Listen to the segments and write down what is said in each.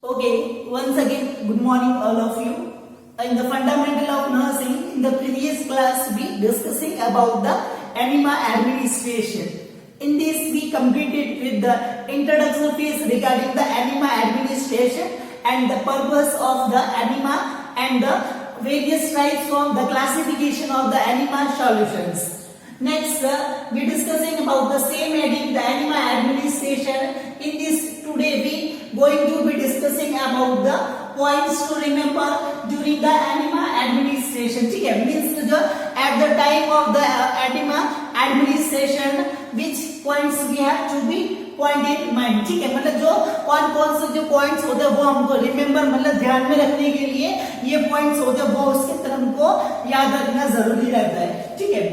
Okay, once again, good morning all of you. In the fundamental of nursing, in the previous class we discussing about the enema administration. In this we completed with the introduction phase regarding the enema administration and the purpose of the enema and the various types of the classification of the enema solutions. Next, we discussing about the same heading, the enema administration. In this today we going to be discussing about the points to remember during the enema administration. ठीक है, means जो at the time of the enema administration which points we have to be point in mind. ठीक है, मतलब जो कौन कौन से जो points होते हैं वो हमको remember मतलब ध्यान में रखने के लिए ये points होते हैं वो उसके तरफ हमको याद रखना जरूरी रहता है. ठीक है,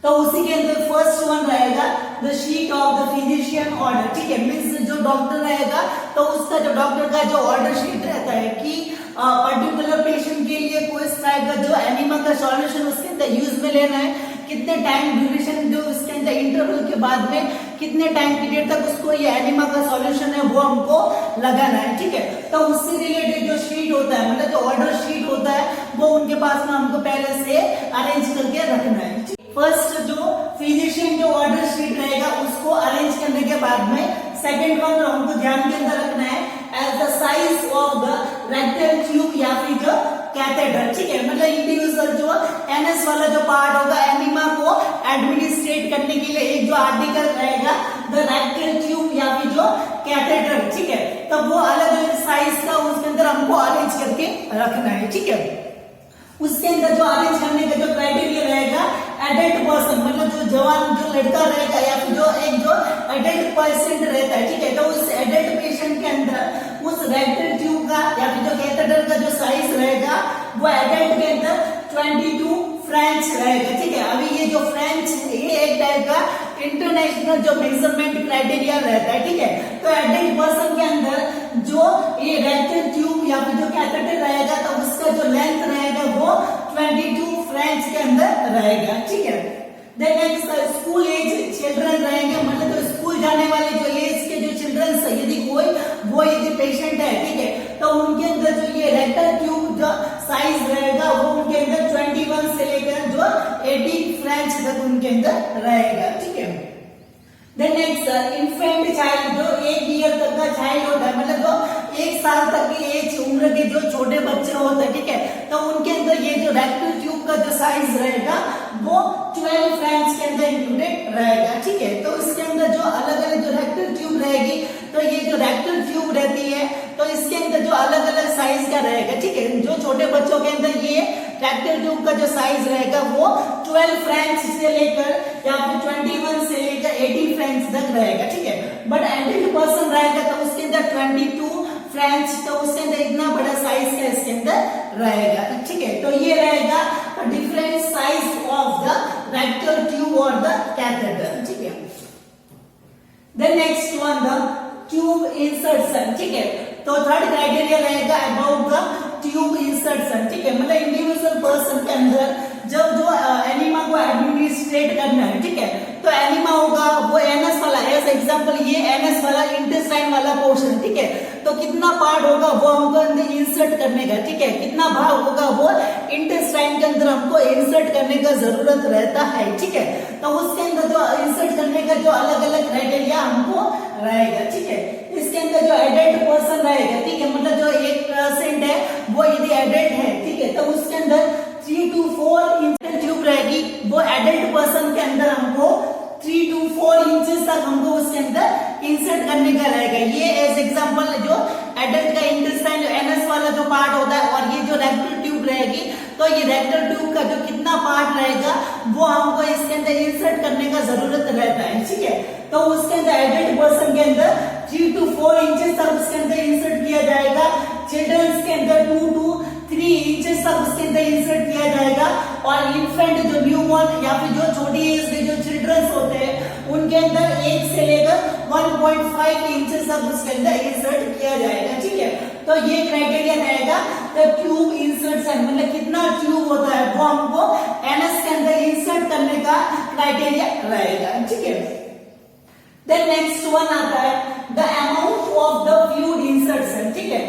तो उसी के अंदर फर्स्ट वन रहेगा the sheet of the physician order. ठीक है, मीन्स जो डॉक्टर रहेगा तो उसका जो डॉक्टर का जो ऑर्डर शीट रहता है कि पर्टिकुलर पेशेंट के लिए कोई टाइप का जो एनिमा का सॉल्यूशन उसके अंदर यूज में लेना है, कितने टाइम ड्यूरेशन जो उसके अंदर इंटरवल के बाद में कितने टाइम पीरियड तक उसको ये एनिमा का सॉल्यूशन है वो हमको लगाना है. ठीक है, तो उससे रिलेटेड जो शीट होता है मतलब जो ऑर्डर शीट होता है वो उनके पास में हमको पहले से अरेंज करके रखना है. फर्स्ट जो फिजिशियन जो ऑर्डर शीट रहेगा उसको अरेंज करने के बाद में सेकंड वन हमको ध्यान के अंदर रखना है as the size of the rectal tube या फिर जो कैथेटर. ठीक है, मतलब इंडिविजुअल जो एनएस वाला जो पार्ट होगा एनिमा को एडमिनिस्ट्रेट करने के लिए एक जो आर्टिकल रहेगा द रेक्टल ट्यूब या फिर जो कैथेटर. ठीक है, तो वो अलग अलग साइज का उसके अंदर हमको अरेंज करके रखना है. ठीक है, उसके अंदर जो अरेंज करने का जो क्राइटेरिया रहेगा एडल्ट पर्सन मतलब जो जवान जो लड़का रहेगा या फिर जो एक जो एडल्ट पेशेंट रहता है. ठीक है, तो उस एडल्ट पेशेंट के अंदर उस रेक्टल ट्यूब का या फिर जो कैथेटर का जो साइज रहेगा वो एडल्ट के अंदर 22 फ्रेंच रहेगा. ठीक है, अभी ये जो फ्रेंच ये एक टाइप का इंटरनेशनल जो मेजरमेंट क्राइटेरिया रहता है. ठीक है, तो एडल्ट पर्सन के अंदर जो ये रेक्टल ट्यूब या फिर जो कैथेटर रहेगा तो उसका जो लेंथ रहेगा वो 22 फ्रेंच के अंदर रहेगा. ठीक है, then next school age children रहेंगे मतलब जो स्कूल जाने वाले जो एज के जो चिल्ड्रन यदि कोई वो यदि पेशेंट है. ठीक है, तो उनके अंदर जो ये रेक्टल ट्यूब जो साइज रहेगा वो उनके अंदर 21 से लेकर जो 18 फ्रेंच तक उनके अंदर रहेगा. ठीक है, देन नेक्स्ट इन्फेंट चाइल्ड जो 1 ईयर तक का चाइल्ड होता है मतलब जो 1 साल तक की एज उम्र के जो छोटे बच्चे होते हैं. ठीक है, तो उनके अंदर ये जो रेक्टल ट्यूब का जो साइज रहेगा वो 12 फ्रेंच के अंदर इंक्लूडेड रहेगा. ठीक है, तो इसके अंदर जो अलग अलग जो रेक्टल ट्यूब रहेगी तो ये जो रेक्टल ट्यूब रहती है तो इसके अंदर जो अलग अलग साइज का रहेगा. ठीक है, जो छोटे बच्चों के अंदर ये रेक्टल ट्यूब का जो साइज रहेगा वो 12 फ्रेंच से लेकर या फिर 21 से लेकर 18 फ्रेंच तक रहेगा. ठीक है, बट एडल्ट पर्सन रहेगा तो उसके अंदर 22 फ्रेंच तो उसके अंदर इतना बड़ा साइज का इसके अंदर रहेगा. ठीक है, तो ये रहेगा different size of the rectal tube और द कैथेटर. ठीक है, then next one the tube insertion. ठीक है, तो थर्ड क्राइटेरिया रहेगा अबाउट द ट्यूब इंसर्शन. ठीक है, मतलब इंडिविजुअल पर्सन के अंदर जब जो एनिमा को एडमिनिस्ट्रेट करना है. ठीक है, तो एनिमा होगा वो एनएस वाला एज एग्जांपल ये एनएस वाला इंटेस्टाइन वाला पोर्शन. ठीक है, तो कितना पार्ट होगा वो हमको अंदर इंसर्ट करने का. ठीक है, कितना भाग होगा वो इंटेस्टाइन के अंदर हमको इंसर्ट करने का जरूरत रहता है. ठीक है, तो उसके अंदर जो इंसर्ट करने का जो अलग अलग क्राइटेरिया हमको रहेगा. ठीक है, इसके अंदर जो एडल्ट पर्सन रहेगा. ठीक है, मतलब जो 1% है वो यदि एडल्ट है. ठीक है, तो उसके अंदर 3 to 4 इंच ट्यूब रहेगी वो एडल्ट पर्सन के अंदर हमको 3 to 4 इंचेस तक हमको उसके अंदर इंसर्ट करने का रहेगा. ये एज एग्जांपल जो एडल्ट का इंटेस्टाइन एनएस वाला जो पार्ट होता है और ये जो रेक्टल ट्यूब रहेगी तो ये रेक्टल ट्यूब का जो कितना पार्ट रहेगा वो हमको इसके अंदर इंसर्ट करने का जरूरत रहता है. ठीक है, तो उसके अंदर एडल्ट पर्सन के अंदर 3 to 4 इंचेस तक उसके अंदर इंसर्ट किया जाएगा. चिल्ड्रंस के अंदर 2 to 3 इंचेस तक उसके अंदर इंसर्ट किया जाएगा और इन्फेंट जो न्यूबॉर्न या फिर जो छोटी एज के जो चिल्ड्रंस होते हैं उनके अंदर 1 से लेकर 1.5 इंचेस तक उसके अंदर इंसर्ट किया जाएगा. ठीक है, तो ये क्राइटेरिया रहेगा द ट्यूब इंसर्शन मतलब कितना ट्यूब होता है वो हमको एनएस के अंदर इंसर्ट करने का क्राइटेरिया रहेगा. ठीक है, देन नेक्स्ट वन आता है the amount of the fluid insertion. ठीक है,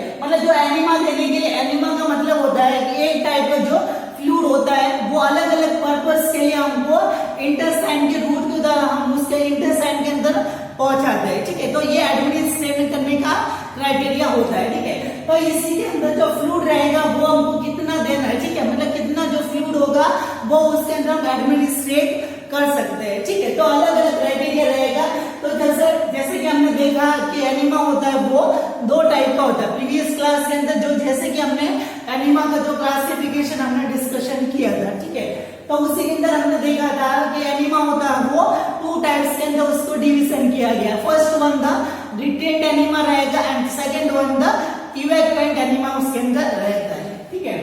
एनिमा देने के लिए, एनिमा का मतलब होता है कि एक टाइप का जो फ्लूइड होता है वो अलग अलग पर्पस के लिए हमको इंटेस्टाइन के रूट के द्वारा हम उसके इंटेस्टाइन के अंदर पहुंचाते हैं, ठीक है। तो ये एडमिनिस्ट्रेट करने का क्राइटेरिया होता है, ठीक है। तो इसी के अंदर जो फ्लूइड रहेगा वो हमको कितना देना है, ठीक है, मतलब कितना जो फ्लूइड होगा वो उसके अंदर हम एडमिनिस्ट्रेट कर सकते हैं, ठीक है। तो अलग अलग क्राइटेरिया रहेगा। तो जैसे कि हमने देखा कि एनिमा होता है वो दो टाइप का होता है। प्रीवियस क्लास के अंदर जो जैसे कि हमने एनिमा का जो क्लासिफिकेशन हमने डिस्कशन किया था, ठीक है, तो उसी के अंदर हमने देखा था कि एनिमा होता है वो टू टाइप्स के अंदर उसको डिवीजन किया गया। First one the retained enema रहेगा and second one the evacuant enema उसके अंदर रहता है, ठीक है।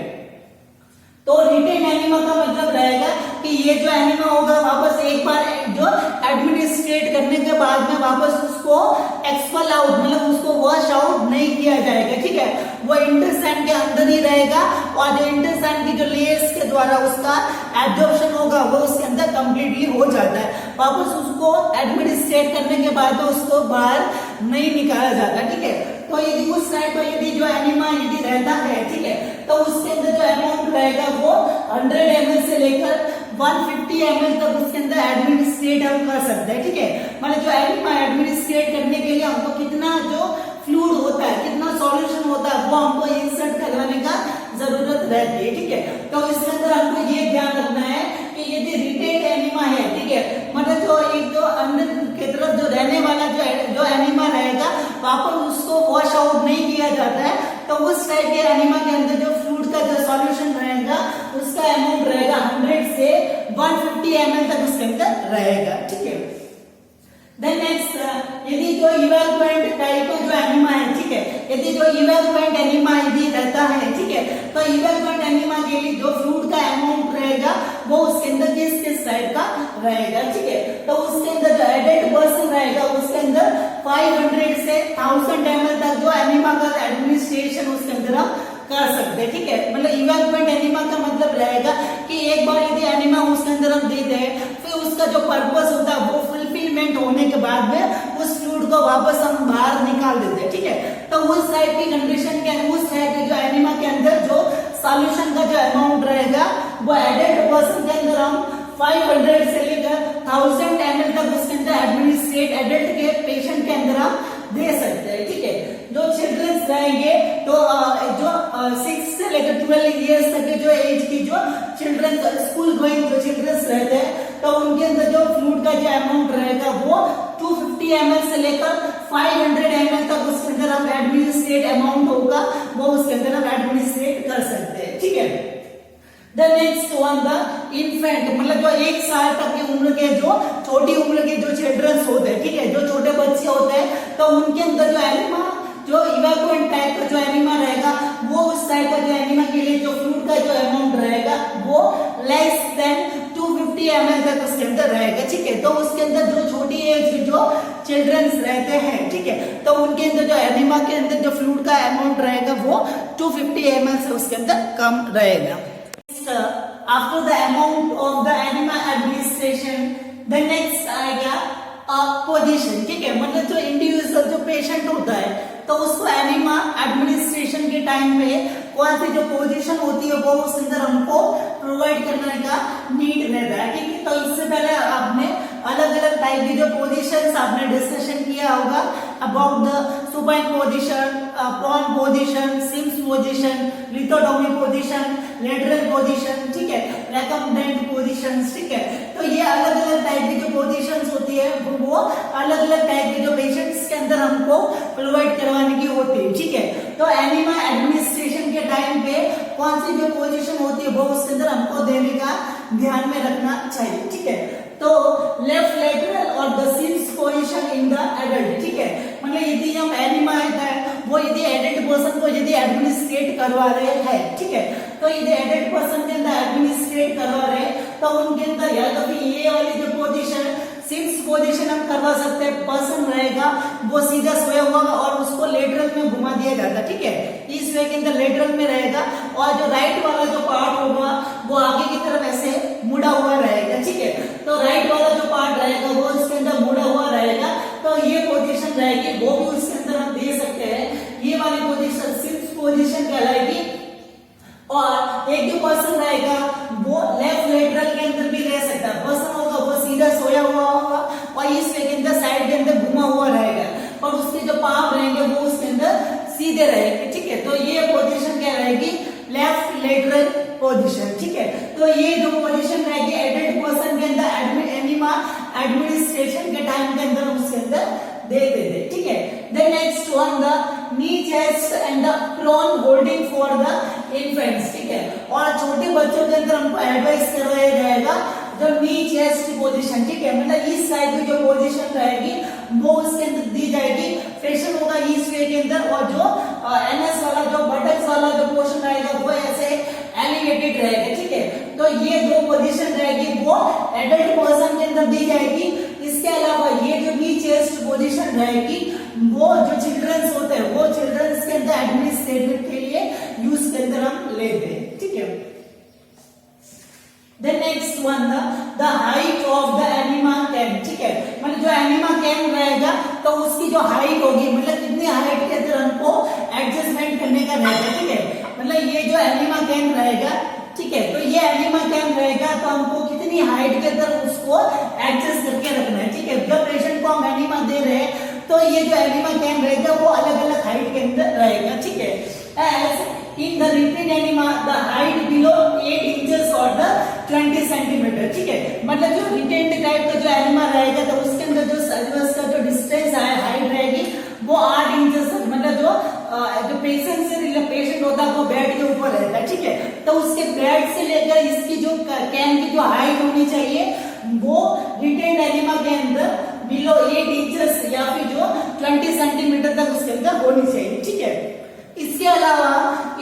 तो रिटेन एनिमा का मतलब रहेगा कि ये जो एनिमा होगा वापस एक बार जो एडमिनिस्ट्रेट करने के बाद में वापस उसको एक्सपल आउट मतलब उसको वॉश आउट नहीं किया जाएगा, ठीक है, वो इंटेस्टाइन के अंदर ही रहेगा और जो इंटेस्टाइन की जो लेयर्स के द्वारा उसका एब्जॉर्प्शन होगा वो उसके अंदर कंप्लीटली हो जाता है। वापस उसको एडमिनिस्ट्रेट करने के बाद उसको बाहर नहीं निकाला जाता, ठीक है। तो यदि उस साइड पर यदि जो एनिमा यदि रहता है, ठीक है, तो उसके अंदर जो अमाउंट रहेगा वो 100 ml से लेकर 150 ml तक उसके अंदर एडमिनिस्ट्रेट हम कर सकते हैं, ठीक है। मतलब जो एनिमा एडमिनिस्ट्रेट करने के लिए हमको कितना जो फ्लूइड होता है, कितना सॉल्यूशन होता है वो हमको इंसर्ट करवाने का जरूरत रहती है, ठीक है। तो इसके अंदर हमको ये ध्यान रखना है कि यदि रिटेन एनिमा है, ठीक है, मतलब जो एक जो अंदर की तरफ जो रहने वाला जो एनिमा रहेगा वापस उसको वॉश आउट नहीं किया जाता है, तो उस टाइप के एनिमा के अंदर जो फ्लूइड का जो सॉल्यूशन रहेगा उसका अमाउंट रहेगा 100 से 150 ml तक उसके अंदर रहेगा, ठीक है। देन नेक्स्ट यदि जो इवैक्यूएंट टाइप का जो एनिमा है, ठीक है, यदि जो इवैक्यूएंट एनिमा यदि रहता है, ठीक है, तो इवैक्यूएंट एनिमा के लिए जो फ्लूइड का अमाउंट रहेगा वो उसके अंदर किस टाइप का रहेगा, ठीक है। तो उसके अंदर जो एडल्ट पर्सन रहेगा उसके अंदर 500 से 1000 ml तक जो एनिमा का एडमिनिस्ट्रेशन उसके अंदर हम कर सकते हैं, ठीक है। मतलब इवैक्यूएंट एनिमा का मतलब रहेगा कि एक बार यदि एनिमा उसके अंदर हम देते हैं फिर उसका जो पर्पस होता है वो फुलफिलमेंट होने के बाद में उस फ्लूइड को वापस हम बाहर निकाल देते हैं, ठीक है। तो उस टाइप की कंडीशन के उस टाइप के जो एनिमा के अंदर जो सॉल्यूशन का जो अमाउंट रहेगा वो एडल्ट पर्सन के अंदर हम 500 से लेकर 1000 ml तक उसके अंदर एडमिनिस्ट्रेट एडल्ट के पेशेंट के अंदर हम दे सकते हैं, ठीक है। जो चिल्ड्रंस रहेंगे तो जो 6 से लेकर 12 इयर्स तक के जो एज की जो चिल्ड्रंस स्कूल गोइंग जो चिल्ड्रंस रहते हैं तो उनके अंदर जो फ्लूइड का जो अमाउंट रहेगा वो 250 ml से लेकर 500 ml तक उसके अंदर हम एडमिनिस्ट्रेट अमाउंट होगा वो उसके अंदर हम एडमिनिस्ट्रेट कर सकते हैं, ठीक है। The next one the infant मतलब जो 1 साल तक की उम्र के जो छोटी उम्र के जो चिल्ड्रंस होते हैं, ठीक है, जो छोटे बच्चे होते हैं तो उनके अंदर जो एनिमा जो इवैक्यूएंट टाइप का जो एनिमा रहेगा वो उस टाइप का जो एनिमा के लिए जो फ्लूइड का जो अमाउंट रहेगा वो लेस देन 250 ml तक उसके अंदर रहेगा, ठीक है। तो उसके अंदर जो छोटी एज के जो चिल्ड्रंस रहते हैं, ठीक है, तो उनके अंदर जो एनिमा के अंदर जो फ्लूइड का अमाउंट रहेगा वो 250 ml से उसके अंदर कम रहेगा। After the amount of the enema administration, the next आएगा पोजीशन, ठीक है, मतलब जो इंडिविजुअल जो पेशेंट होता है तो उसको एनिमा एडमिनिस्ट्रेशन के टाइम में कौन सी जो पोजीशन होती है वो उसके अंदर हमको प्रोवाइड करने का नीड रहता है, ठीक है। तो इससे पहले आपने अलग अलग टाइप की जो पोजीशंस आपने डिस्कशन किया होगा about the supine position, prone position, Sims position, lithotomy position, lateral position, ठीक है, रेकम्बेंट पोजीशंस, ठीक है। तो ये अलग अलग टाइप की जो पोजीशंस होती है वो अलग अलग टाइप के जो पेशेंट्स के अंदर हमको प्रोवाइड करवाने की होती है, ठीक है। तो एनिमा एडमिनिस्ट्रेशन के टाइम पे कौन सी जो पोजीशन होती है वो उसके अंदर हमको देने का ध्यान में रखना चाहिए, ठीक है। तो लेफ्ट लेटरल और the Sims position in the adult, ठीक है, मतलब यदि हम एनिमा है वो यदि एडल्ट पर्सन को यदि एडमिनिस्ट्रेट करवा रहे हैं, ठीक है, तो यदि एडल्ट पर्सन के अंदर एडमिनिस्ट्रेट करवा रहे हैं तो उनके अंदर या तो फिर ये वाली जो पोजीशन सिम्स पोजीशन हम करवा सकते हैं, पर्सन रहेगा वो सीधा सोया हुआ और उसको लेटरल में घुमा दिया जाता है, ठीक है, इस वे के अंदर लेटरल में रहेगा और जो राइट वाला जो पार्ट होगा वो आगे की तरफ ऐसे मुड़ा हुआ रहेगा, ठीक है। तो राइट वाला जो पार्ट रहेगा वो इसके अंदर मुड़ा हुआ रहेगा, तो ये पोजीशन रहेगी वो भी उसके अंदर हम दे सकते हैं। ये वाली पोजीशन सिम्स पोजीशन कहलाएगी। और एक जो पर्सन रहेगा वो लेफ्ट लेटरल के अंदर भी रह सकता है। पर्सन होगा वो सीधा सोया हुआ होगा और इस वे के अंदर साइड के अंदर घुमा हुआ रहेगा और उसके जो पांव रहेंगे वो उसके अंदर सीधे रहेंगे, ठीक है। तो ये पोजीशन क्या रहेगी, लेफ्ट लेटरल पोजीशन, ठीक है। तो ये जो पोजीशन रहेगी एडल्ट पर्सन के अंदर एनिमा एडमिनिस्ट्रेशन के टाइम के अंदर उसके अंदर देते थे, ठीक है। Then next one the knee chest and the prone holding for the infants, ठीक है। और छोटे बच्चों के अंदर हमको एडवाइस कर रहा जाएगा जो नी चेस्ट पोजीशन, ठीक है, मतलब इस साइड की जो पोजीशन रहेगी वो उसके अंदर दी जाएगी। फ्लेक्शन होगा इस वे के अंदर और जो एनएस वाला जो बटक्स वाला जो पोर्शन रहेगा वो ऐसे एलिवेटेड रहेगा, ठीक है। तो ये दो पोजीशन रहेगी वो एडल्ट पर्सन के अंदर दी जाएगी। इसके अलावा ये जो नी चेस्ट पोजीशन रहेगी वो जो चिल्ड्रंस होते हैं वो चिल्ड्रंस के अंदर एडमिनिस्ट्रेटिव के लिए यूज के अंदर हम लेते हैं, ठीक है। The next one the height of the anima can, ठीक है, मतलब जो एनिमा कैन रहेगा तो उसकी जो हाइट होगी मतलब कितनी हाइट के अंदर हमको एडजस्टमेंट करने का रहेगा, ठीक है। मतलब ये जो एनिमा कैन रहेगा, ठीक है, तो ये एनिमा कैन रहेगा तो हमको कितनी हाइट के अंदर उसको एडजस्ट करके रखना है, ठीक है। जब पेशेंट को हम एनिमा दे रहे हैं तो ये जो एनिमा कैन रहेगा वो अलग अलग हाइट के अंदर रहेगा, ठीक है। In the repeat anima, the height below 8 inches or the 20 centimeter, ठीक है। मतलब जो रिटेंड टाइप का जो एनिमा रहेगा तो उसके अंदर जो सर्विस का जो डिस्टेंस है हाइट रहेगी वो 8 इंचेस, मतलब जो पेशेंट होता है वो बेड के ऊपर रहता है, ठीक है। तो उसके बेड से लेकर इसकी जो कैन की जो हाइट होनी चाहिए वो रिटेंड एनिमा के अंदर बिलो 8 इंचेस या फिर जो 20 सेंटीमीटर तक उसके अंदर होनी चाहिए, ठीक है। इसके अलावा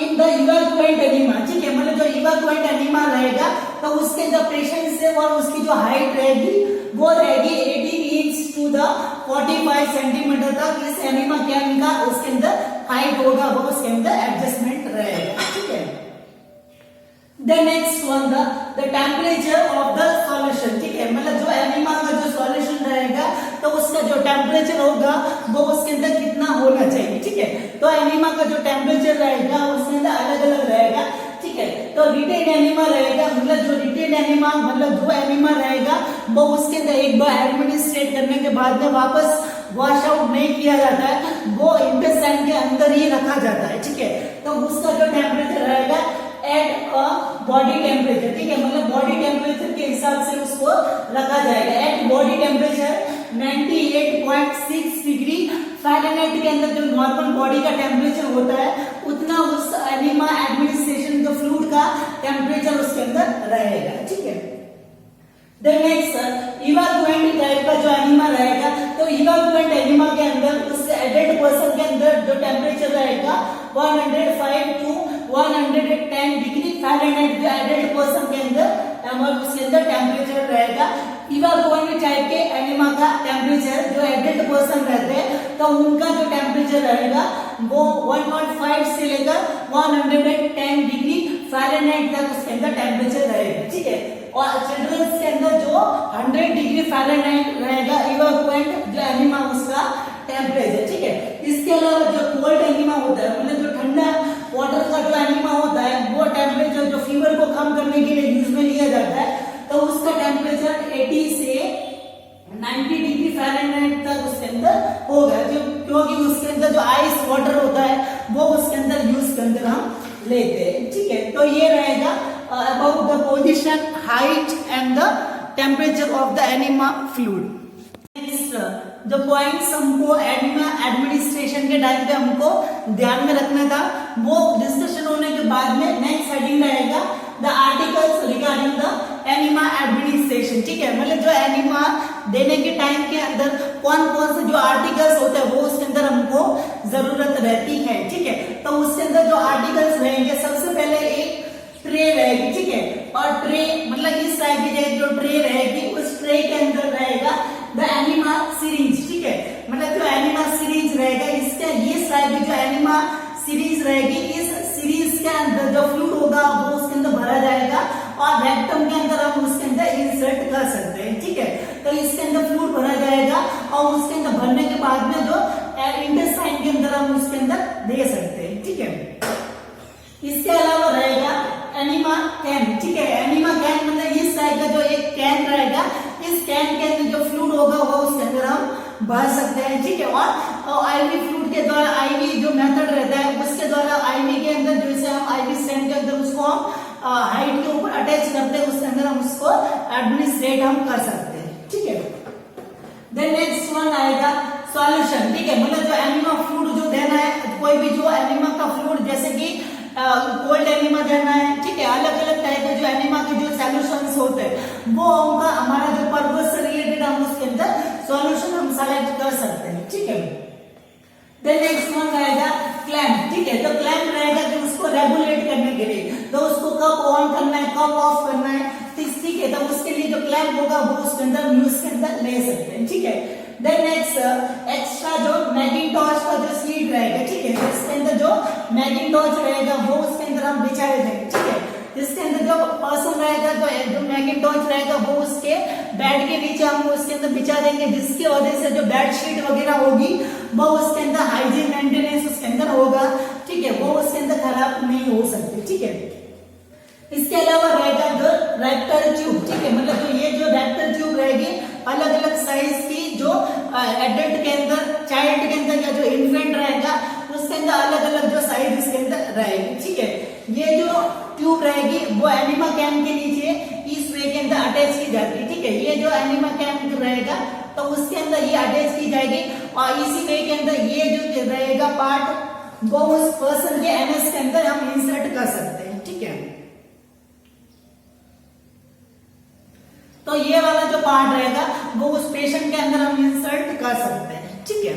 इन द इवैक्यूएंट एनिमा, ठीक है, मतलब जो इवैक्यूएंट एनिमा रहेगा तो उसके अंदर पेशेंट से और उसकी जो हाइट रहेगी वो रहेगी 18 इंच टू द 45 सेंटीमीटर तक इस एनिमा कैन का उसके अंदर हाइट होगा वो उसके अंदर एडजस्टमेंट रहेगा, ठीक है। The next one the temperature of the solution, ठीक है, मतलब जो एनिमा का जो सॉल्यूशन रहेगा तो उसका जो टेम्परेचर होगा वो उसके अंदर कितना होना चाहिए, ठीक है। तो एनिमा का जो टेम्परेचर रहेगा उसके अंदर अलग अलग रहेगा, ठीक है। तो रिटेन एनिमा रहेगा मतलब जो रिटेन एनिमा मतलब जो एनिमा रहेगा वो उसके अंदर एक बार एडमिनिस्ट्रेट करने के बाद में वापस वॉश आउट नहीं किया जाता है, वो इंटेस्टाइन के अंदर ही रखा जाता है, ठीक है। तो उसका जो टेम्परेचर रहेगा एट अ बॉडी टेम्परेचर, ठीक है, मतलब बॉडी टेम्परेचर के हिसाब से उसको रखा जाएगा। At body temperature 98.6 degree Fahrenheit के अंदर जो नॉर्मल बॉडी का टेम्परेचर होता है उतना उस एनिमा एडमिनिस्ट्रेशन जो फ्लूइड का टेम्परेचर उसके अंदर रहेगा, ठीक है। देन नेक्स्ट इवैक्यूएंट टाइप का जो एनिमा रहेगा तो इवैक्यूएंट एनिमा के अंदर उस एडल्ट पर्सन के अंदर जो टेम्परेचर रहेगा 105 टू 110 डिग्री फ़ारेनहाइट जो एडल्ट पर्सन के अंदर उसके अंदर टेम्परेचर रहेगा। इवैक्यूएंट टाइप के एनिमा का टेम्परेचर जो एडल्ट पर्सन रहते हैं तो उनका जो टेम्परेचर रहेगा वो 1.5 से लेकर 110 डिग्री फ़ारेनहाइट तक उसके अंदर टेम्परेचर रहेगा, ठीक है। और चिल्ड्रंस के अंदर जो 100 डिग्री फ़ारेनहाइट रहेगा इवैक्यूएंट जो एनिमा उसका टेम्परेचर, ठीक है। इसके अलावा जो कोल्ड एनिमा होता है मतलब जो ठंडा वाटर का जो एनिमा होता है वो टेम्परेचर जो फीवर को कम करने के लिए यूज में लिया जाता है तो उसका टेम्परेचर 80 से 90 डिग्री फ़ारेनहाइट तक उसके अंदर होगा, जो क्योंकि उसके अंदर जो आइस वाटर होता है वो उसके अंदर यूज के अंदर हम लेते हैं, ठीक है। तो ये रहेगा about the position, height and the temperature of the enema fluid. जो पॉइंट्स हमको एनिमा एडमिनिस्ट्रेशन के टाइम पे हमको ध्यान में रखना था वो डिस्कशन होने के बाद में नेक्स्ट हेडिंग रहेगा the articles regarding the enema administration, ठीक है। मतलब जो एनिमा देने के टाइम के अंदर कौन कौन से जो आर्टिकल्स होते हैं वो उसके अंदर हमको जरूरत रहती है, ठीक है। तो उसके अंदर जो आर्टिकल्स रहेंगे सबसे पहले एक ट्रे रहेगी, ठीक है। और ट्रे मतलब इस टाइप की जो ट्रे रहेगी उस ट्रे के अंदर रहेगा द एनिमा सीरीज, ठीक है। मतलब जो एनिमा सीरीज रहेगा इसका ये टाइप की जो एनिमा सीरीज रहेगी इस सीरीज के अंदर जो फ्लूइड होगा वो उसके अंदर भरा जाएगा और रेक्टम के अंदर हम उसके अंदर इंसर्ट कर सकते हैं, ठीक है। तो इसके अंदर फ्लूइड भरा जाएगा और उसके अंदर भरने के बाद में जो इंटेस्टाइन के अंदर हम उसके अंदर दे सकते हैं, ठीक है। भर सकते हैं, ठीक है। और आईवी फ्लूइड के द्वारा, आईवी जो मेथड रहता है उसके द्वारा आईवी के अंदर जैसे हम आईवी स्टेंट के अंदर उसको हम हाइट के ऊपर अटैच करते हैं, उसके अंदर हम उसको एडमिनिस्ट्रेट हम कर सकते हैं, ठीक है। देन नेक्स्ट वन आएगा सॉल्यूशन, ठीक है। मतलब जो एनिमा फ्लूइड जो देना है, कोई भी जो एनिमा का फ्लूइड जैसे कि कोल्ड एनिमा देना है, ठीक है। अलग अलग टाइप के जो एनिमा के जो सॉल्यूशंस होते हैं वो उनका हमारा जो पर्पस से रिलेटेड हम उसके अंदर सॉल्यूशन हम सेलेक्ट कर सकते हैं, ठीक है। देन नेक्स्ट वन रहेगा क्लैंप, ठीक है। तो क्लैंप रहेगा कि उसको रेगुलेट करने के लिए, तो उसको कब ऑन करना है कब ऑफ करना है, ठीक है। तो उसके लिए जो क्लैंप होगा वो उसके अंदर यूज के अंदर ले सकते हैं, ठीक है। देन नेक्स्ट एक्स्ट्रा जो मैकिंटॉश का जो सीट रहेगा, ठीक है, इसके अंदर जो मैकिंटॉश रहेगा वो उसके अंदर हम बिछा देंगे, ठीक है। इसके अंदर जो पर्सन रहेगा, जो मैकिंटॉश रहेगा वो उसके बेड के नीचे हम उसके अंदर बिछा देंगे, जिसकी वजह से जो बेड शीट वगैरह होगी वो उसके अंदर हाइजीन मेंटेनेंस उसके अंदर होगा, ठीक है, वो उसके अंदर खराब नहीं हो सकती, ठीक है। इसके अलावा रहेगा जो रैप्टर ट्यूब, ठीक है। मतलब जो ये जो रैप्टर ट्यूब रहेगी अलग अलग साइज की, जो एडल्ट के अंदर, चाइल्ड के अंदर या जो इन्फेंट रहेगा उसके अंदर अलग अलग जो साइज इसके अंदर रहेगी, ठीक है। ये जो ट्यूब रहेगी वो एनिमा कैन के नीचे इस वे के अंदर अटैच की जाती है, ठीक है। ये जो एनिमा कैन रहेगा तो उसके अंदर ये अटैच की जाएगी और इसी वे के अंदर ये जो रहेगा पार्ट वो उस पर्सन के एनएस के अंदर हम इंसर्ट कर सकते हैं, ठीक है। तो ये वाला जो पार्ट रहेगा वो उस पेशेंट के अंदर हम इंसर्ट कर सकते हैं, ठीक है।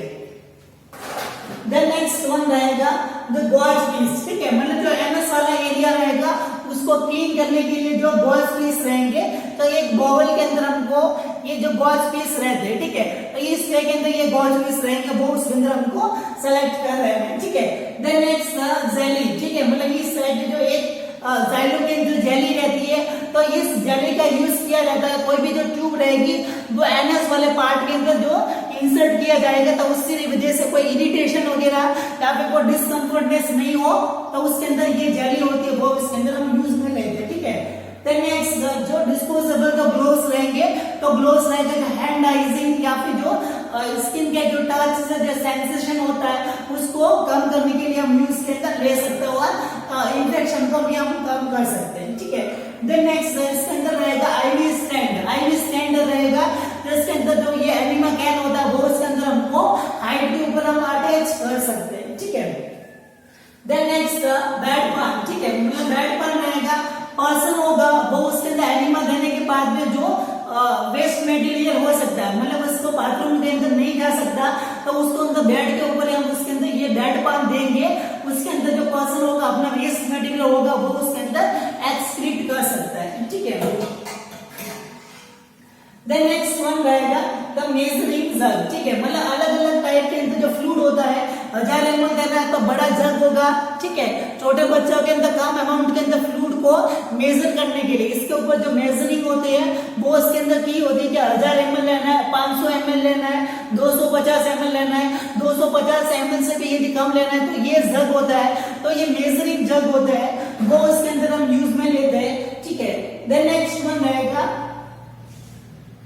देन नेक्स्ट वन रहेगा द गॉज पीस, ठीक है। मतलब जो एनएस वाला एरिया रहेगा उसको क्लीन करने के लिए जो गॉज पीस रहेंगे, तो एक बॉवल के अंदर हमको ये जो गॉज पीस रहते हैं, ठीक है, तो इस वे के अंदर ये गॉज पीस रहेंगे वो उसके अंदर हमको सेलेक्ट कर रहे हैं, ठीक है। देन नेक्स्ट जेली, ठीक है। मतलब इस तरह की जो एक जाइलोकेन जो जेली रहती है तो इस जेली का यूज किया जाता है, कोई भी जो ट्यूब रहेगी वो एनएस वाले पार्ट के अंदर जो इंसर्ट किया जाएगा तो उसकी वजह से कोई इरिटेशन वगैरह या फिर कोई डिस्कम्फर्टनेस नहीं हो तो उसके अंदर ये जेली होती है वो इसके अंदर हम यूज में लेते हैं, ठीक है। देन नेक्स्ट जो डिस्पोजेबल का ग्लोव्स रहेंगे, तो ग्लोव्स रहेगा जो हैंड हाइजीन या फिर जो स्किन के जो टच से जो सेंसेशन होता है उसको कम करने के लिए हम यूज के अंदर ले सकते हैं और इन्फेक्शन को भी हम कम कर सकते हैं, ठीक है। देन नेक्स्ट इसके अंदर रहेगा आईवी स्टैंड, आईवी स्टैंड रहेगा जिसके अंदर जो ये एनिमा कैन होता है वो उसके अंदर हमको हाइट के ऊपर हम अटैच कर सकते हैं, ठीक है। देन नेक्स्ट बेड पान, ठीक है। मतलब बेड पान रहेगा, पर्सन होगा वो उसके अंदर एनिमा देने के बाद में जो वेस्ट मटेरियल हो सकता है, मतलब उसको बाथरूम के अंदर नहीं जा सकता तो उसको अंदर बेड के ऊपर हम उसके अंदर ये बेड पान देंगे, उसके अंदर जो पर्सन होगा अपना वेस्ट मटेरियल होगा वो उसके अंदर एक्सक्रीट कर सकता है, ठीक है। देन नेक्स्ट वन रहेगा द मेजरिंग जग, ठीक है। मतलब अलग अलग टाइप के अंदर जो फ्लूइड होता है, 1000 ml देना है तो बड़ा जग होगा, ठीक है। छोटे बच्चों के अंदर कम अमाउंट के अंदर फ्लूइड को मेजर करने के लिए इसके ऊपर जो मेजरिंग होती है वो उसके अंदर की होती है कि 1000 ml लेना है, 500 ml लेना है, 250 ml लेना है, 250 ml से भी यदि कम लेना है तो ये जग होता है, तो ये मेजरिंग जग होता है वो उसके अंदर हम यूज में लेते हैं, ठीक है। देन नेक्स्ट वन रहेगा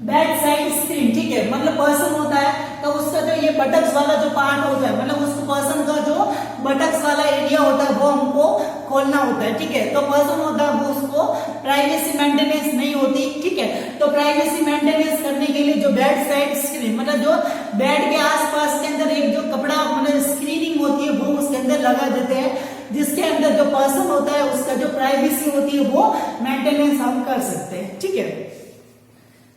बैक साइड स्क्रीन, ठीक है। मतलब पर्सन होता है तो उसका जो ये बटक्स वाला जो पार्ट होता है, मतलब उस पर्सन का जो बटक्स वाला एरिया होता है वो हमको खोलना होता है, ठीक है। तो पर्सन होता है वो उसको प्राइवेसी मेंटेनेंस नहीं होती, ठीक है। तो प्राइवेसी मेंटेनेंस करने के लिए जो बैक साइड स्क्रीन, मतलब जो बेड के आसपास के अंदर एक जो कपड़ा मतलब स्क्रीनिंग होती है वो उसके अंदर लगा देते हैं, जिसके अंदर जो पर्सन होता है उसका जो प्राइवेसी होती है वो मेंटेनेंस हम कर सकते हैं, ठीक है।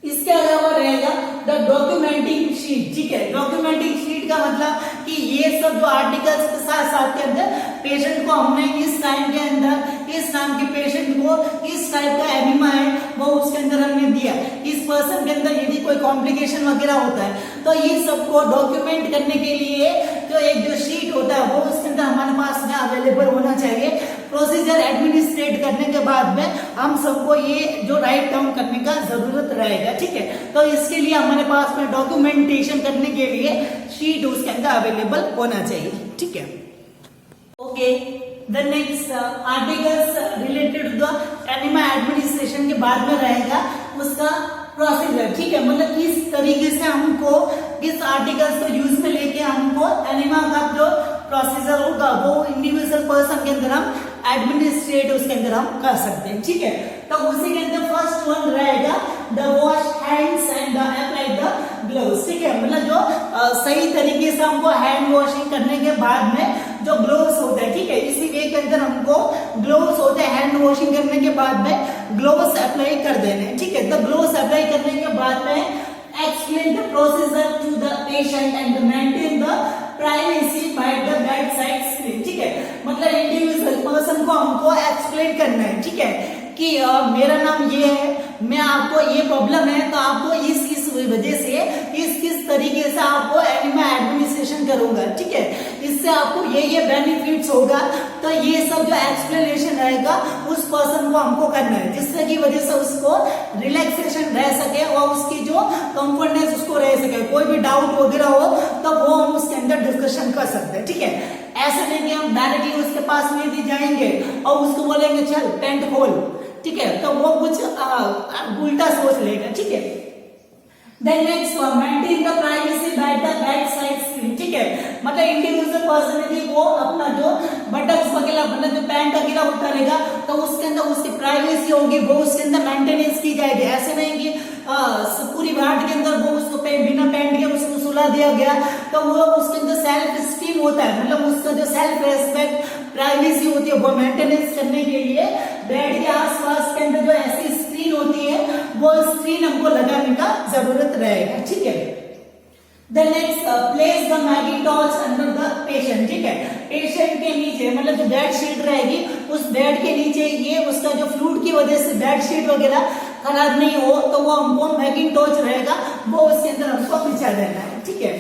इसके अलावा रहेगा द डॉक्यूमेंटिंग शीट, ठीक है। डॉक्यूमेंटिंग शीट का मतलब कि ये सब जो आर्टिकल्स के साथ साथ के अंदर पेशेंट को हमने इस टाइम के अंदर इस नाम के पेशेंट को इस टाइप का एनिमा है वो उसके अंदर हमने दिया, इस पर्सन के अंदर यदि कोई कॉम्प्लिकेशन वगैरह होता है तो ये सबको डॉक्यूमेंट करने के लिए जो एक जो शीट होता है वो उसके अंदर हमारे पास में अवेलेबल होना चाहिए। प्रोसीजर एडमिनिस्ट्रेट करने के बाद में हम सबको ये जो राइट डाउन करने का जरूरत रहेगा, ठीक है। तो इसके लिए हमारे पास में डॉक्यूमेंटेशन करने के लिए शीट उसके अंदर अवेलेबल होना चाहिए, ठीक है। Okay, the next articles related to the enema administration के बाद में रहेगा उसका प्रोसीजर, ठीक है। मतलब किस तरीके से हमको इस आर्टिकल्स को यूज में लेके हमको एनिमा का जो प्रोसीजर होगा वो इंडिविजुअल पर्सन के अंदर हम एडमिनिस्ट्रेट उसके अंदर हम कर सकते हैं, ठीक है। तो उसी के अंदर फर्स्ट वन रहेगा the wash hands and apply the gloves, ठीक है। मतलब जो सही तरीके से हमको हैंड वॉशिंग करने के बाद में जो ग्लोव्स होते हैं, ठीक है, इसी वे के अंदर हमको ग्लोव्स होते हैं हैंड वॉशिंग करने के बाद में ग्लोव्स अप्लाई कर देने, ठीक है। तो ग्लोव्स अप्लाई करने के बाद में explain the procedure to the patient and maintain the privacy by the bedside screen, ठीक है। मतलब इंडिविजुअल पर्सन को हमको एक्सप्लेन करना है, ठीक है, कि मेरा नाम ये है, मैं आपको ये प्रॉब्लम है तो आपको इस वजह से किस तरीके से आपको एनिमा एडमिनिस्ट्रेशन करूंगा, ठीक है, इससे आपको ये बेनिफिट्स होगा। तो ये सब जो एक्सप्लेनेशन रहेगा उस पर्सन को हमको करना है, जिससे की वजह से उसको रिलैक्सेशन रह सके और उसकी जो कंफर्टनेस उसको रह सके। कोई भी डाउट वगैरह हो तो वो हम उसके अंदर डिस्कशन कर सकते हैं, ठीक है। ऐसा नहीं कि हम डायरेक्टली उसके पास में भी जाएंगे और उसको बोलेंगे चल पेंट खोल, ठीक है, तो वो कुछ उल्टा सोच लेगा, ठीक है। Then next one, maintain the privacy by the bedside screen, ठीक है। मतलब इंडिविजुअल पर्सन यदि वो अपना जो बटन्स वगैरह मतलब जो पैंट वगैरह उतारेगा तो उसके अंदर उसकी प्राइवेसी होगी, वो उसके अंदर मेंटेनेंस की जाएगी। ऐसे नहीं कि पूरी वार्ड के अंदर वो उसको बिना पैंट के उसको सुला दिया गया तो वो उसके अंदर सेल्फ स्टीम होता है, मतलब उसका जो सेल्फ रेस्पेक्ट प्राइवेसी होती है वो मेंटेनेंस करने के लिए बेड के आसपास के अंदर जो ऐसी स्क्रीन होती है वो स्क्रीन हमको लगाने का जरूरत रहेगा, ठीक है। The next place the Macintosh under the patient, ठीक है। पेशेंट के नीचे मतलब जो बेड शीट रहेगी उस बेड के नीचे ये उसका जो फ्लूइड की वजह से बेड शीट वगैरह खराब नहीं हो तो वो हमको मैकिंटोश रहेगा वो उसके अंदर हमको बिछा देना है, ठीक है।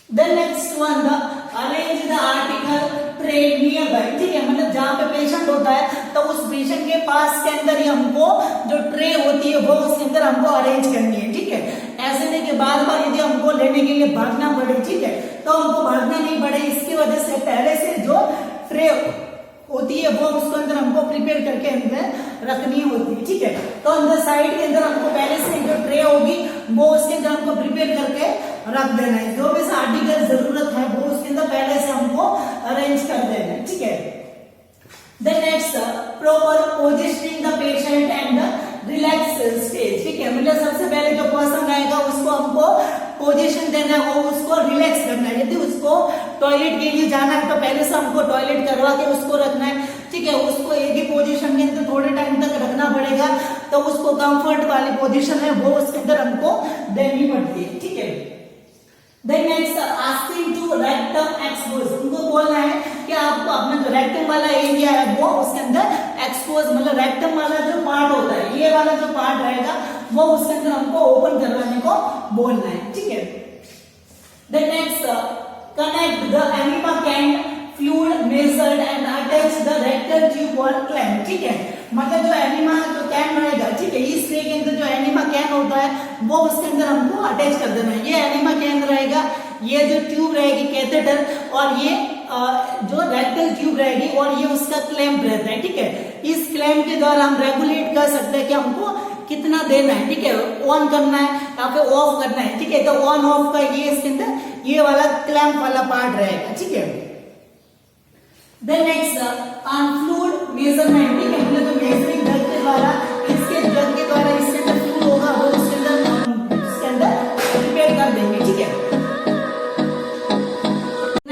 The next one, the arrange the article tray nearby, ठीक है। मतलब जहाँ पे पेशेंट होता है तो उस पेशेंट के पास के अंदर ही हमको जो ट्रे होती है वो उसके अंदर हमको अरेंज करनी है, ठीक है। ऐसे नहीं कि बार बार यदि हमको लेने के लिए भागना पड़े, ठीक है, तो हमको भागना नहीं पड़े, इसकी वजह से पहले से जो ट्रे होती है वो उसके अंदर हमको प्रिपेयर करके अंदर रखनी होती है, ठीक है। तो अंदर साइड के अंदर हमको पहले से जो ट्रे होगी वो उसके अंदर हमको प्रिपेयर करके रख देना है। जो भी आर्टिकल जरूरत है वो उसके अंदर पहले से हमको अरेंज कर देना है, ठीक है। The next, proper positioning the patient and the relax stage, ठीक है। मतलब सबसे पहले जो पर्सन आएगा उसको हमको पोजीशन देना है, वो उसको रिलैक्स करना है। यदि उसको टॉयलेट के लिए जाना है तो पहले से हमको टॉयलेट करवा के उसको रखना है, ठीक है। उसको एक ही पोजीशन के अंदर थोड़े टाइम तक रखना पड़ेगा तो उसको कंफर्ट वाली पोजीशन है वो उसके अंदर हमको देनी पड़ती है, ठीक है। Then next, asking to rectum expose, उनको बोलना है कि आपको अपना जो रेक्टम वाला एरिया है वो उसके अंदर एक्सपोज मतलब रेक्टम वाला जो पार्ट होता है ये वाला जो पार्ट रहेगा वो उसके अंदर हमको ओपन करवाने को बोलना है, ठीक है। Then next, connect the enema can fluid measured and attach the rectal tube or clamp, ठीक है। मतलब जो एनिमा जो कैन रहेगा, ठीक है, इस ट्रे के अंदर जो एनिमा कैन होता है वो उसके अंदर हमको अटैच कर देना है। ये एनिमा कैन रहेगा, ये जो ट्यूब रहेगी कैथेटर और ये जो रेक्टल ट्यूब रहेगी और ये उसका क्लैंप रहता है, ठीक है। इस क्लैंप के द्वारा हम रेगुलेट कर सकते हैं कि हमको कितना देना है, ठीक है, ऑन करना है या फिर ऑफ करना है, ठीक है। तो ऑन ऑफ का ये इसके अंदर ये वाला क्लैंप वाला पार्ट रहेगा, ठीक है। Then next, on fluid measurement, ठीक है, मतलब जो मेजरिंग ड्रग के द्वारा इसके ड्रग के द्वारा इसके अंदर फ्लूइड होगा वो उसके अंदर प्रिपेयर कर देंगे, ठीक है।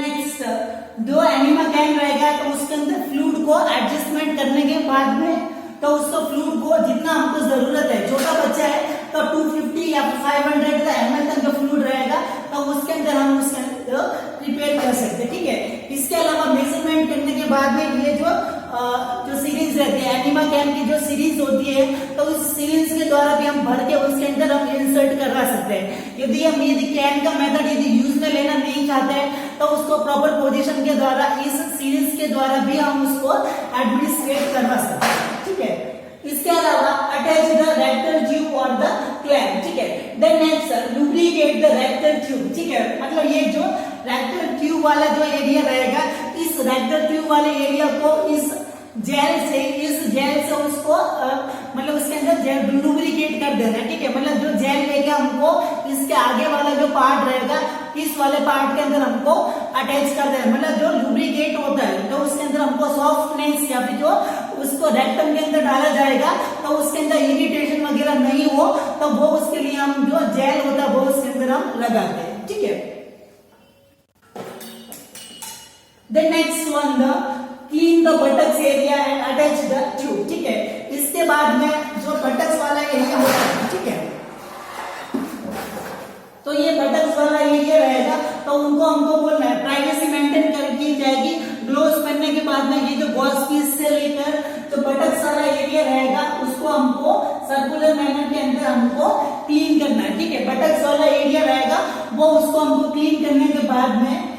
नेक्स्ट, जो एनिमा कैन रहेगा तो उसके अंदर फ्लूइड को एडजस्टमेंट करने के बाद में तो उसको फ्लूइड को जितना हमको जरूरत है, छोटा बच्चा है तो 250 या 500 ml तक जो फ्लूइड रहेगा तो उसके अंदर हम उसके अंदर प्रिपेयर कर सकते हैं, ठीक है। इसके अलावा मेजरमेंट करने के बाद में ये जो सीरीज रहती है एनिमा कैन की जो सीरीज होती है तो उस सीरीज के द्वारा भी हम भर के उसके अंदर हम इंसर्ट करवा सकते हैं। यदि कैन का मेथड यदि यूज में लेना नहीं चाहते हैं तो उसको प्रॉपर पोजीशन के द्वारा इस सीरीज के द्वारा भी हम उसको एडमिनिस्ट्रेट करवा सकते हैं, ठीक है। इसके अलावा अटैच द रेक्टल ट्यूब और द क्लैंप, ठीक है। Then next, lubricate the rectal tube, ठीक है। मतलब ये जो रेक्टल ट्यूब वाला जो एरिया रहेगा इस रेक्टल ट्यूब वाले एरिया को इस जेल से, इस जेल से उसको मतलब उसके अंदर जेल लुब्रिकेट कर देना है, ठीक है। मतलब जो जेल लेगा हमको इसके आगे वाला जो पार्ट रहेगा इस वाले पार्ट के अंदर हमको अटैच कर देना, मतलब जो लुब्रिकेट होता है तो उसके अंदर हमको सॉफ्टनेस या फिर जो उसको रेक्टम के अंदर डाला जाएगा तो उसके अंदर इरिटेशन वगैरह नहीं हो, तो वो उसके लिए हम जो जेल होता है वो उसके अंदर हम लगाते हैं, ठीक है। The next one, the clean the buttocks area and attach the tube, ठीक है। इसके बाद में जो buttocks वाला एरिया होता है, ठीक है, तो ये buttocks वाला एरिया रहेगा तो उनको हमको बोलना है प्राइवेसी मेंटेन कर की जाएगी। ग्लोव्स पहनने के बाद में ये जो गॉज पीस से लेकर जो buttocks वाला एरिया रहेगा उसको हमको सर्कुलर मैनर के अंदर हमको क्लीन करना है, ठीक है। buttocks वाला एरिया रहेगा वो उसको हमको क्लीन करने के बाद में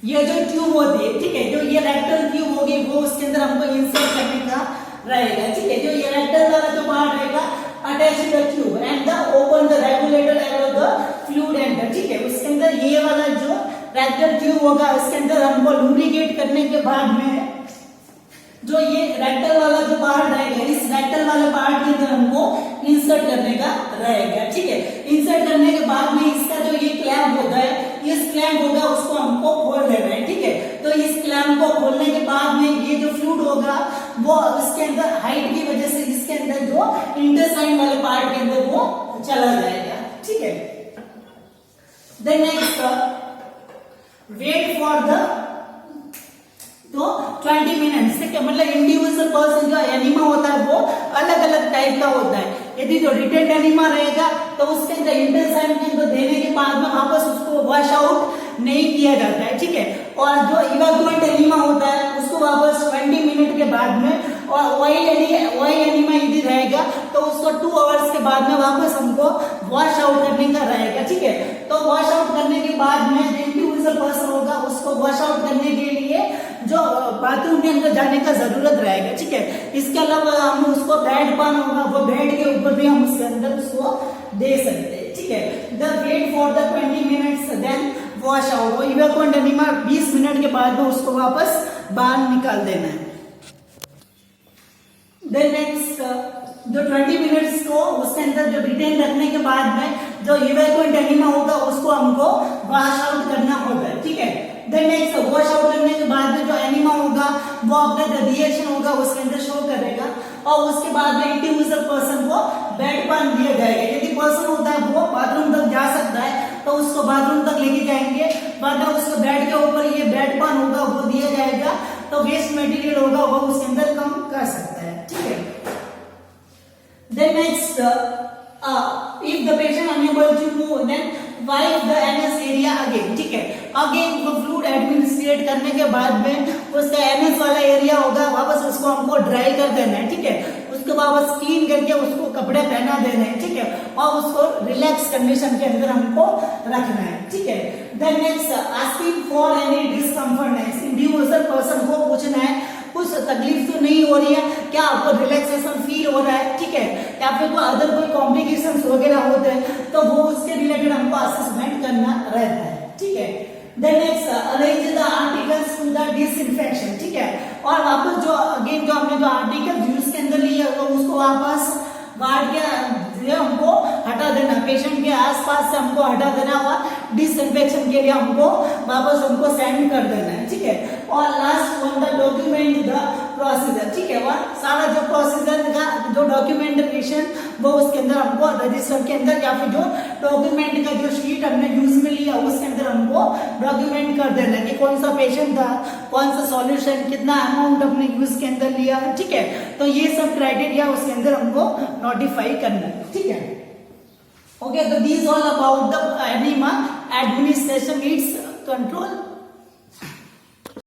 ये जो ट्यूब होती है, ठीक है, जो ये रेक्टल ट्यूब होगी वो उसके अंदर हमको इंसर्ट करने का रहेगा, ठीक है। जो ये रेक्टल वाला जो पार्ट रहेगा attach the tube and the open the regulator and the fluid enter, ठीक है। उसके अंदर ये वाला जो रेक्टल ट्यूब होगा उसके अंदर हमको लुब्रिकेट करने के बाद में जो ये रेक्टल वाला जो पार्ट रहेगा इस रेक्टल वाले पार्ट के अंदर हमको इंसर्ट करने का रहेगा, ठीक है। इंसर्ट करने के बाद में इसका जो ये क्लैंप होता है, इस क्लैंप होगा उसको हमको खोल देना है, ठीक है। तो इस क्लैंप को खोलने के बाद में ये जो फ्लूइड होगा वो इसके अंदर हाइट की वजह से इसके अंदर जो इंटेस्टाइन वाले पार्ट के अंदर वो चला जाएगा, ठीक है। Then next wait for the तो 20 मिनट्स, ठीक है। मतलब इंडिविजुअल पर्सन जो एनिमा होता है वो अलग अलग टाइप का होता है। यदि जो रिटेंड एनिमा रहेगा तो उसके अंदर इंटेस्टाइन के अंदर देने के बाद में वापस उसको वॉश आउट नहीं किया जाता है, ठीक है। और जो इवैक्यूएट एनिमा होता है उसको वापस 20 मिनट के बाद में, और ऑयल एनिमा यदि रहेगा तो उसको 2 आवर्स के बाद में वापस हमको वॉश आउट करने का रहेगा, ठीक है। तो वॉश आउट करने के बाद में इंडिविजुअल पर्सन होगा उसको वॉश आउट करने के लिए जो बाथरूम के अंदर जाने का जरूरत रहेगा, ठीक है। इसके अलावा हम उसको बेड पान होगा वो बेड के ऊपर भी हम उसके अंदर उसको दे सकते हैं, ठीक है। The wait for the 20 minutes then wash out, वो इवैक्यूएट एनिमा 20 मिनट के बाद में उसको वापस बाहर निकाल देना है। देन नेक्स्ट जो 20 मिनट्स को उसके अंदर जो रिटेन रखने के बाद में जो इवैक्यूएट एनिमा होगा उसको हमको वॉश आउट करना होगा, ठीक है। देन नेक्स्ट वॉश आउट करने के बाद में जो एनिमा होगा वो अपना जो रिएक्शन होगा उसके अंदर शो करेगा और उसके बाद में इंडिविजुअल पर्सन को बेड पान दिया जाएगा। यदि पर्सन होता है वो बाथरूम तक जा सकता है तो उसको बाथरूम तक लेके जाएंगे, बाद में उसको बेड के ऊपर ये बेड पान होगा वो दिया जाएगा, तो वेस्ट मटेरियल होगा वो उसके अंदर कम कर सकता है, ठीक है। Then next if the patient unable to move then wipe the anus area again, ठीक है। अगेन वो फ्लूइड एडमिनिस्ट्रेट करने के बाद में उसका एनएस वाला एरिया होगा वापस उसको हमको ड्राई कर देना है, ठीक है। उसको वापस क्लीन करके उसको कपड़े पहना देना है, ठीक है, और उसको रिलैक्स कंडीशन के अंदर हमको रखना है, ठीक है। Then next asking for any discomfortness, individual person को पूछना है कुछ तकलीफ तो नहीं हो रही है क्या, आपको रिलैक्सेशन फील हो रहा है, ठीक है, या फिर कोई अदर कोई कॉम्प्लिकेशंस वगैरह होते हैं तो वो उसके रिलेटेड हमको असेसमेंट करना रहता है, ठीक है। Then next arrange the articles to the disinfection, ठीक है। और वापस जो अगेन जो हमने जो आर्टिकल यूज के अंदर लिया तो उसको वापस वार्ड के हमको हटा देना, पेशेंट के आसपास से हमको हटा देना और डिसइंफेक्शन के लिए हमको वापस हमको सेंड कर देना है, ठीक है। और last one the document the procedure, ठीक है। वह सारा जो प्रोसीजर का जो डॉक्यूमेंटेशन वो उसके अंदर हमको रजिस्टर के अंदर या फिर जो डॉक्यूमेंट का जो शीट हमने यूज में लिया उसके अंदर हमको डॉक्यूमेंट कर देना कि कौन सा पेशेंट था, कौन सा सॉल्यूशन, कितना अमाउंट हमने यूज के अंदर लिया, ठीक है। तो ये सब क्राइटेरिया उसके अंदर हमको नोटिफाई करना है, ठीक है। ओके, तो this all about the enema administration it's control